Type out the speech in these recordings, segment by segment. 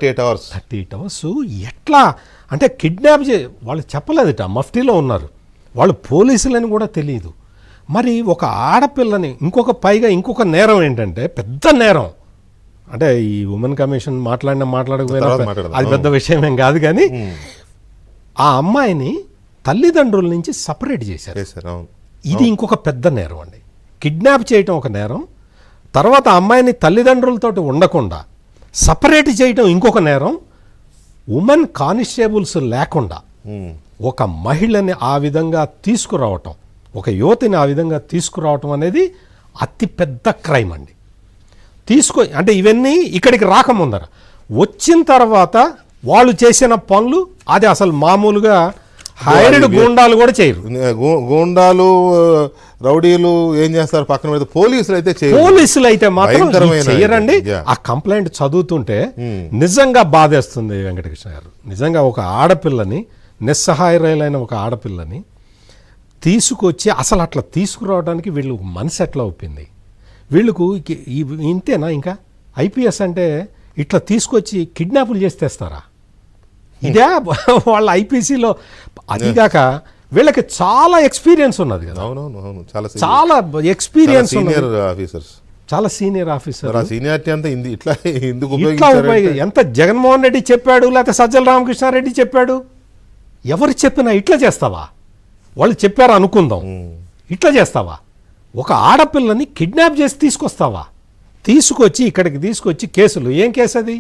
38 hours ఎట్లా అంటే kidnap వాళ్ళు చెప్పలేదట, మఫ్టీలో ఉన్నారు వాళ్ళు, పోలీసులని కూడా తెలియదు. మరి ఒక ఆడపిల్లని పైగా ఇంకొక నేరం ఏంటంటే, పెద్ద నేరం అంటే ఈ ఉమెన్ కమిషన్ మాట్లాడకపోయినా అది పెద్ద విషయం ఏం కాదు, కానీ ఆ అమ్మాయిని తల్లిదండ్రుల నుంచి సపరేట్ చేశారు. ఇది ఇంకొక పెద్ద నేరం అండి. కిడ్నాప్ చేయటం ఒక నేరం, తర్వాత ఆ అమ్మాయిని తల్లిదండ్రులతోటి ఉండకుండా సపరేట్ చేయటం ఇంకొక నేరం. ఉమెన్ కానిస్టేబుల్స్ లేకుండా ఒక మహిళని ఆ విధంగా తీసుకురావటం, ఒక యువతిని ఆ విధంగా తీసుకురావటం అనేది అతిపెద్ద క్రైమ్ అండి. అంటే ఇవన్నీ ఇక్కడికి రాకముందర, వచ్చిన తర్వాత వాళ్ళు చేసిన పనులు అది అసలు మామూలుగా హైర్డ్ గూండాలు కూడా చేయరు. గూండాలు రౌడీలు ఏం చేస్తారు పక్కన మీద, పోలీసులు అయితే మాత్రం చేయరండి. ఆ కంప్లైంట్ చదువుతుంటే నిజంగా బాధేస్తుంది వెంకటకృష్ణ గారు. నిజంగా ఒక ఆడపిల్లని, నిస్సహాయరైన ఒక ఆడపిల్లని తీసుకొచ్చి అసలు అట్లా తీసుకురావడానికి వీళ్ళు మనసు ఎట్లా ఒప్పింది? వీళ్ళకు ఇంతేనా? ఇంకా ఐపీఎస్ అంటే ఇట్లా తీసుకొచ్చి కిడ్నాపులు చేసి తెస్తారా? ఇదే వాళ్ళ ఐపీసీలో. అదిగాక వీళ్ళకి చాలా ఎక్స్పీరియన్స్ ఉన్నది కదా, చాలా ఎక్స్పీరియన్స్, చాలా సీనియర్ ఆఫీసర్. సీనియారిటీ అంతా ఇట్లా ఎంత జగన్మోహన్ రెడ్డి చెప్పాడు, లేకపోతే సజ్జల రామకృష్ణారెడ్డి చెప్పాడు, ఎవరు చెప్పినా ఇట్లా చేస్తావా? వాళ్ళు చెప్పారు అనుకుందాం, ఇట్లా చేస్తావా? ఒక ఆడపిల్లని కిడ్నాప్ చేసి తీసుకొస్తావా? తీసుకొచ్చి ఇక్కడికి తీసుకొచ్చి కేసులు, ఏం కేసు అది?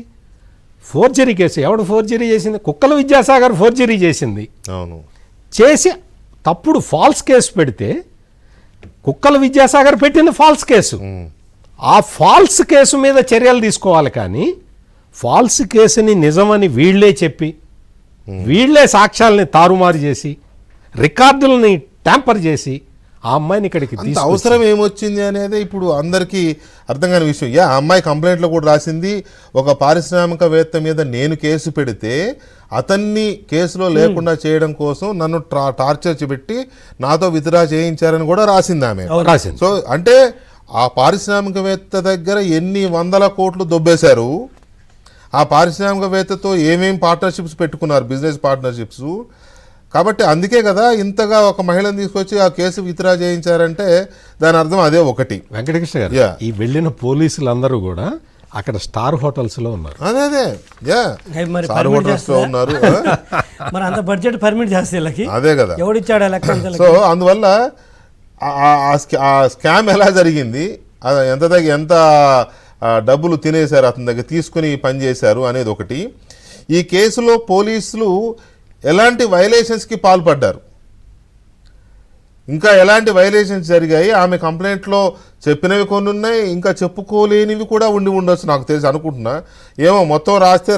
Forgery case. ఎవడు ఫోర్జరీ చేసింది? కుక్కల విద్యాసాగర్ ఫోర్జరీ చేసింది. అవును, చేసి తప్పుడు ఫాల్స్ కేసు పెడితే కుక్కల విద్యాసాగర్ పెట్టింది ఫాల్స్ కేసు. ఆ ఫాల్స్ కేసు మీద చర్యలు తీసుకోవాలి, కానీ ఫాల్స్ కేసుని నిజమని వీళ్లే చెప్పి, వీళ్లే సాక్ష్యాలని తారుమారు చేసి, రికార్డులని ట్యాంపర్ చేసి ఆ అమ్మాయిని ఇక్కడికి అవసరం ఏమొచ్చింది అనేది ఇప్పుడు అందరికీ అర్థం కాని విషయం. ఆ అమ్మాయి కంప్లైంట్లో కూడా రాసింది, ఒక పారిశ్రామికవేత్త మీద నేను కేసు పెడితే అతన్ని కేసులో లేకుండా చేయడం కోసం నన్ను టార్చర్ పెట్టి నాతో విత్డ్రా చేయించారని కూడా రాసింది ఆమె. సో అంటే ఆ పారిశ్రామికవేత్త దగ్గర ఎన్ని వందల కోట్లు దొబ్బేశారు, ఆ పారిశ్రామికవేత్తతో ఏమేం పార్ట్నర్షిప్స్ పెట్టుకున్నారు, బిజినెస్ పార్ట్నర్షిప్స్. కాబట్టి అందుకే కదా ఇంతగా ఒక మహిళను తీసుకొచ్చి ఆ కేసు విత్డ్రా చేయించారంటే దాని అర్థం అదే. ఒకటి వెంకటకృష్ణ గారు, ఈ వెళ్ళిన పోలీసులు అందరూ కూడా అక్కడ స్టార్ హోటల్స్ లో ఉన్నారు. అదే స్టార్ హోటల్స్ లో ఉన్నారు. అంత బడ్జెట్ పర్మిట్ చేస్తే అదే కదా ఎవడిచ్చాడు లెక్క. సో అందువల్ల ఆ స్కామ్ ఎలా జరిగింది, ఎంత డబ్బులు తినేశారు అతని దగ్గర, తీసుకుని పని చేశారు అనేది ఒకటి. ఈ కేసులో పోలీసులు ఎలాంటి వైలేషన్స్కి పాల్పడ్డారు, ఇంకా ఎలాంటి వైలేషన్స్ జరిగాయి, ఆమె కంప్లైంట్లో చెప్పినవి కొన్ని ఉన్నాయి, ఇంకా చెప్పుకోలేనివి కూడా ఉండొచ్చు నాకు తెలిసి అనుకుంటున్నా. ఏమో మొత్తం రాస్తే